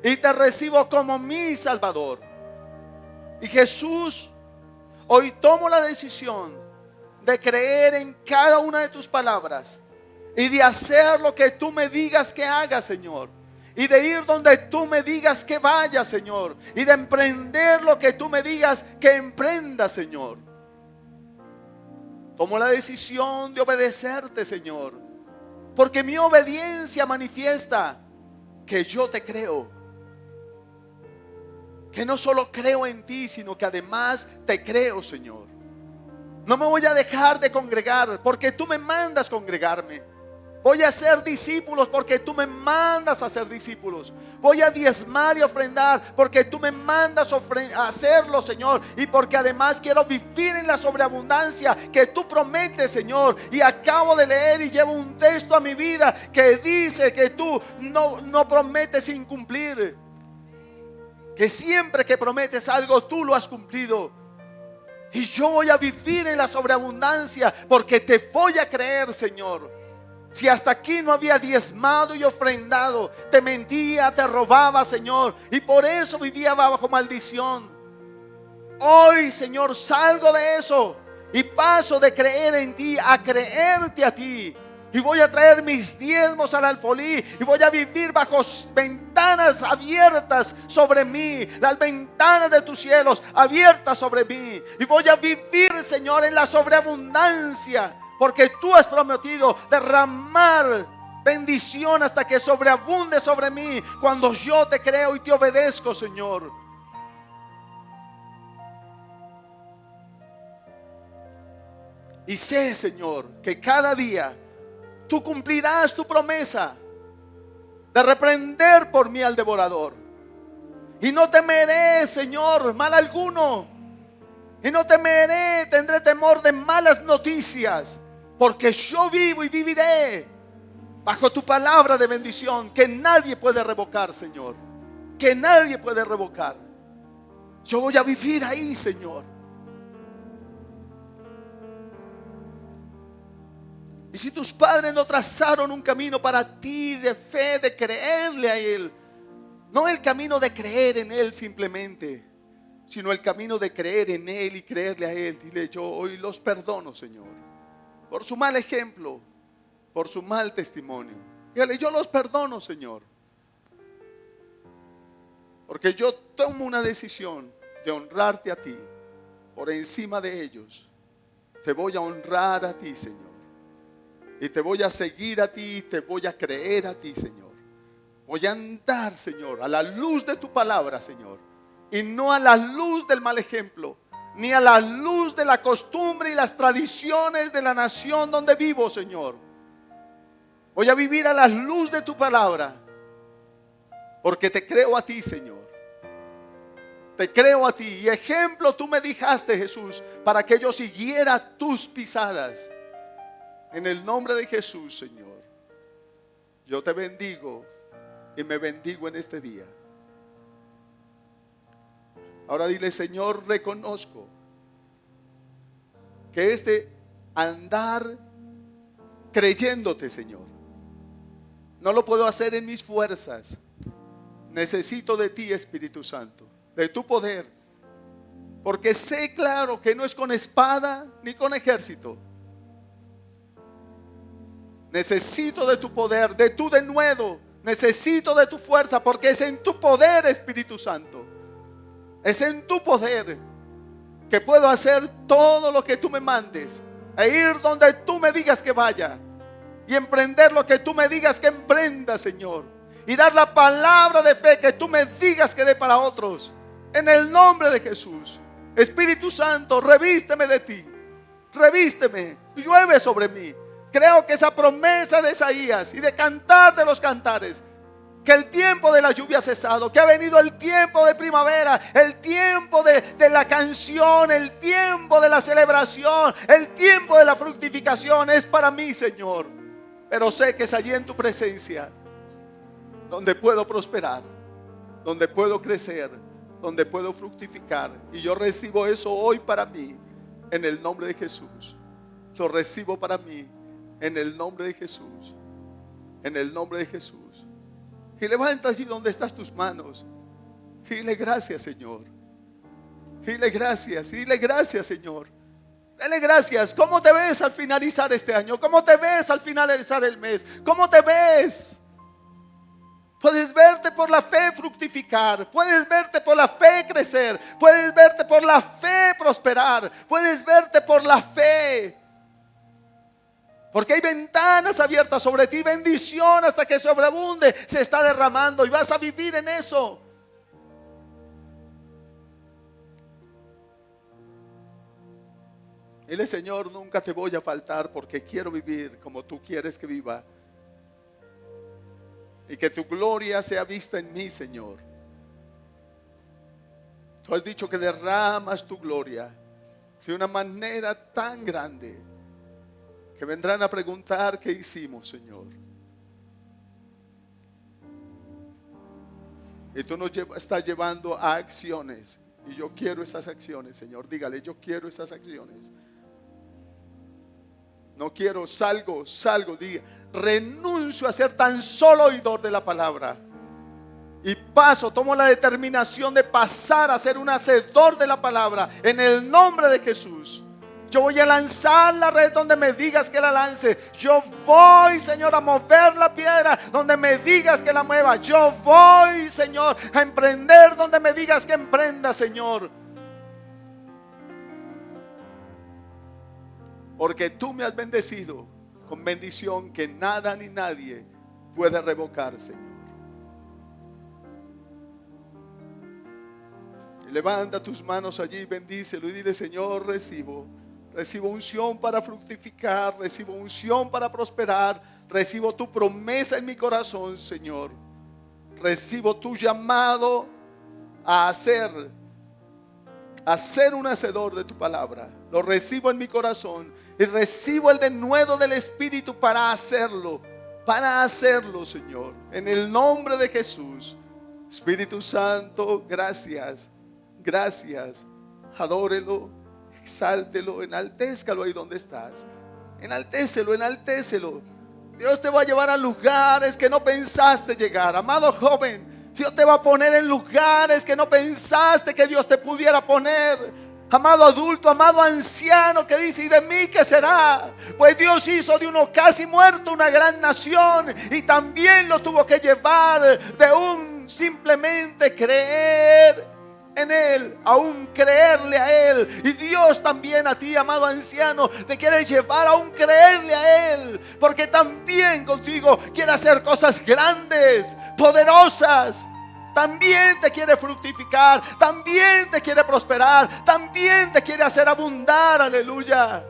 y te recibo como mi Salvador. Y Jesús, hoy tomo la decisión de creer en cada una de tus palabras y de hacer lo que tú me digas que haga, Señor. Y de ir donde tú me digas que vaya, Señor. Y de emprender lo que tú me digas que emprenda, Señor. Tomo la decisión de obedecerte, Señor, porque mi obediencia manifiesta que yo te creo. Que no solo creo en ti, sino que además te creo, Señor. No me voy a dejar de congregar porque tú me mandas congregarme. Voy a ser discípulos porque tú me mandas a ser discípulos. Voy a diezmar y ofrendar porque tú me mandas a hacerlo, Señor. Y porque además quiero vivir en la sobreabundancia que tú prometes, Señor. Y acabo de leer y llevo un texto a mi vida que dice que tú no prometes incumplir. Que siempre que prometes algo tú lo has cumplido. Y yo voy a vivir en la sobreabundancia porque te voy a creer, Señor. Si hasta aquí no había diezmado y ofrendado, te mentía, te robaba, Señor, y por eso vivía bajo maldición. Hoy, Señor, salgo de eso y paso de creer en ti a creerte a ti. Y voy a traer mis diezmos al alfolí y voy a vivir bajo ventanas abiertas sobre mí, las ventanas de tus cielos abiertas sobre mí. Y voy a vivir, Señor, en la sobreabundancia, porque tú has prometido derramar bendición hasta que sobreabunde sobre mí cuando yo te creo y te obedezco, Señor. Y sé, Señor, que cada día tú cumplirás tu promesa de reprender por mí al devorador. Y no temeré, Señor, mal alguno. Y no temeré, tendré temor de malas noticias, porque yo vivo y viviré bajo tu palabra de bendición, que nadie puede revocar, Señor. Que nadie puede revocar. Yo voy a vivir ahí, Señor. Y si tus padres no trazaron un camino para ti de fe, de creerle a Él, no el camino de creer en Él simplemente, sino el camino de creer en Él y creerle a Él, dile: yo hoy los perdono, Señor, por su mal ejemplo, por su mal testimonio. Dígale: yo los perdono, Señor, porque yo tomo una decisión de honrarte a ti por encima de ellos. Te voy a honrar a ti, Señor. Y te voy a seguir a ti, te voy a creer a ti, Señor. Voy a andar, Señor, a la luz de tu palabra, Señor. Y no a la luz del mal ejemplo, ni a la luz de la costumbre y las tradiciones de la nación donde vivo, Señor. Voy a vivir a la luz de tu palabra, porque te creo a ti, Señor. Te creo a ti. Y ejemplo tú me dejaste, Jesús, para que yo siguiera tus pisadas. En el nombre de Jesús, Señor, yo te bendigo y me bendigo en este día. Ahora dile: Señor, reconozco que este andar creyéndote, Señor, no lo puedo hacer en mis fuerzas. Necesito de ti, Espíritu Santo, de tu poder, porque sé claro que no es con espada ni con ejército. Necesito de tu poder, de tu denuedo. Necesito de tu fuerza, porque es en tu poder, Espíritu Santo. Es en tu poder que puedo hacer todo lo que tú me mandes, e ir donde tú me digas que vaya, y emprender lo que tú me digas que emprenda, Señor, y dar la palabra de fe que tú me digas que dé para otros. En el nombre de Jesús, Espíritu Santo, revísteme de ti. Revísteme, llueve sobre mí. Creo que esa promesa de Isaías y de Cantar de los Cantares, que el tiempo de la lluvia ha cesado, que ha venido el tiempo de primavera, el tiempo de la canción, el tiempo de la celebración, el tiempo de la fructificación es para mí, Señor. Pero sé que es allí en tu presencia donde puedo prosperar, donde puedo crecer, donde puedo fructificar. Y yo recibo eso hoy para mí, en el nombre de Jesús. Lo recibo para mí, en el nombre de Jesús. En el nombre de Jesús. Y levanta allí donde estás tus manos. Y dile: gracias, Señor. Y dile gracias. Y dile: gracias, Señor. Dale gracias. ¿Cómo te ves al finalizar este año? ¿Cómo te ves al finalizar el mes? ¿Cómo te ves? Puedes verte por la fe fructificar. Puedes verte por la fe crecer. Puedes verte por la fe prosperar. Puedes verte por la fe. Porque hay ventanas abiertas sobre ti. Bendición hasta que sobreabunde se está derramando. Y vas a vivir en eso. Dile: Señor, nunca te voy a faltar, porque quiero vivir como tú quieres que viva. Y que tu gloria sea vista en mí, Señor. Tú has dicho que derramas tu gloria de una manera tan grande que vendrán a preguntar qué hicimos, Señor. Y tú nos estás llevando a acciones Y yo quiero esas acciones, Señor. Dígale, yo quiero esas acciones. No quiero, salgo, diga, renuncio a ser tan solo oidor de la palabra. Y tomo la determinación de pasar a ser un hacedor de la palabra en el nombre de Jesús. Yo voy a lanzar la red donde me digas que la lance. Yo voy, Señor, a mover la piedra donde me digas que la mueva. Yo voy, Señor, a emprender donde me digas que emprenda, Señor. Porque tú me has bendecido con bendición que nada ni nadie puede revocar, Señor. Y levanta tus manos allí y bendícelo y dile: Señor, recibo unción para fructificar, recibo unción para prosperar, recibo tu promesa en mi corazón, Señor. Recibo tu llamado a ser un hacedor de tu palabra. Lo recibo en mi corazón y recibo el denuedo del Espíritu para hacerlo, Señor, en el nombre de Jesús. Espíritu Santo, gracias, adórelo, exáltelo, enaltézcalo ahí donde estás. Enaltécelo. Dios te va a llevar a lugares que no pensaste llegar. Amado joven, Dios te va a poner en lugares que no pensaste que Dios te pudiera poner. Amado adulto, amado anciano que dice: ¿y de mí qué será? Pues Dios hizo de uno casi muerto una gran nación, y también lo tuvo que llevar de un simplemente creer en Él, aún creerle a Él. Y Dios también a ti, amado anciano, te quiere llevar a un creerle a Él, porque también contigo quiere hacer cosas grandes, poderosas. También te quiere fructificar, también te quiere prosperar, también te quiere hacer abundar. Aleluya.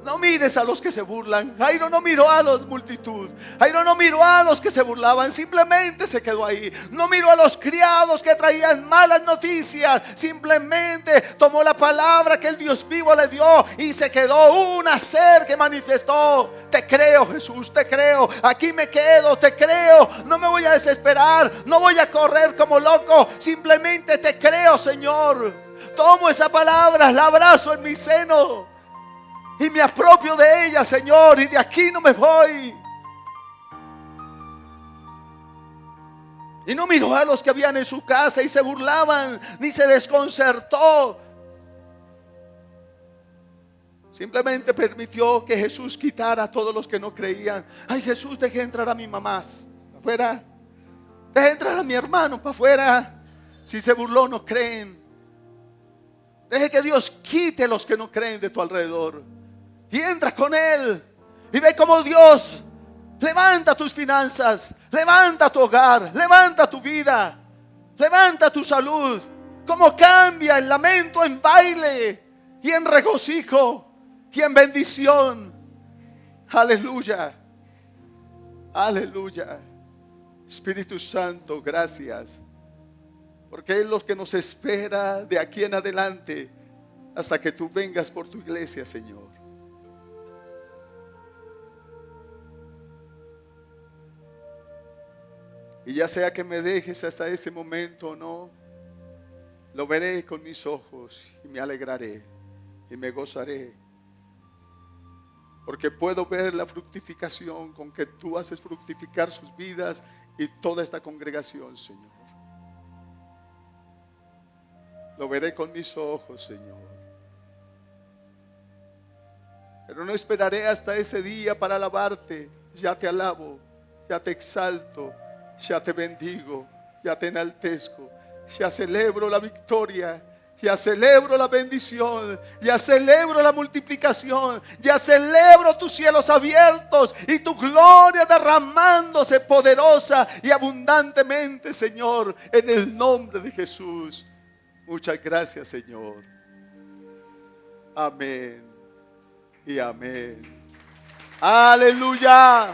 No mires a los que se burlan. Jairo no miró a la multitud. Jairo no miró a los que se burlaban. Simplemente se quedó ahí. No miró a los criados que traían malas noticias. Simplemente tomó la palabra que el Dios vivo le dio y se quedó un hacer que manifestó. Te creo, Jesús, te creo. Aquí me quedo, te creo. No me voy a desesperar. No voy a correr como loco. Simplemente te creo, Señor. Tomo esa palabra, la abrazo en mi seno y me apropio de ella, Señor, y de aquí no me voy. Y no miró a los que habían en su casa y se burlaban, ni se desconcertó. Simplemente permitió que Jesús quitara a todos los que no creían. Ay, Jesús, deje entrar a mi mamá para afuera. Deje entrar a mi hermano para afuera. Si se burló, no creen. Deje que Dios quite a los que no creen de tu alrededor. Y entra con Él y ve cómo Dios levanta tus finanzas, levanta tu hogar, levanta tu vida, levanta tu salud. Cómo cambia el lamento en baile y en regocijo y en bendición. Aleluya. Espíritu Santo, gracias, porque es lo que nos espera de aquí en adelante hasta que tú vengas por tu iglesia, Señor. Y ya sea que me dejes hasta ese momento o no, lo veré con mis ojos y me alegraré y me gozaré, porque puedo ver la fructificación con que tú haces fructificar sus vidas y toda esta congregación, Señor. Lo veré con mis ojos, Señor. Pero no esperaré hasta ese día para alabarte. Ya te alabo, ya te exalto, ya te bendigo, ya te enaltezco, ya celebro la victoria, ya celebro la bendición, ya celebro la multiplicación, ya celebro tus cielos abiertos y tu gloria derramándose poderosa y abundantemente, Señor, en el nombre de Jesús. Muchas gracias, Señor. Amén y amén. Aleluya.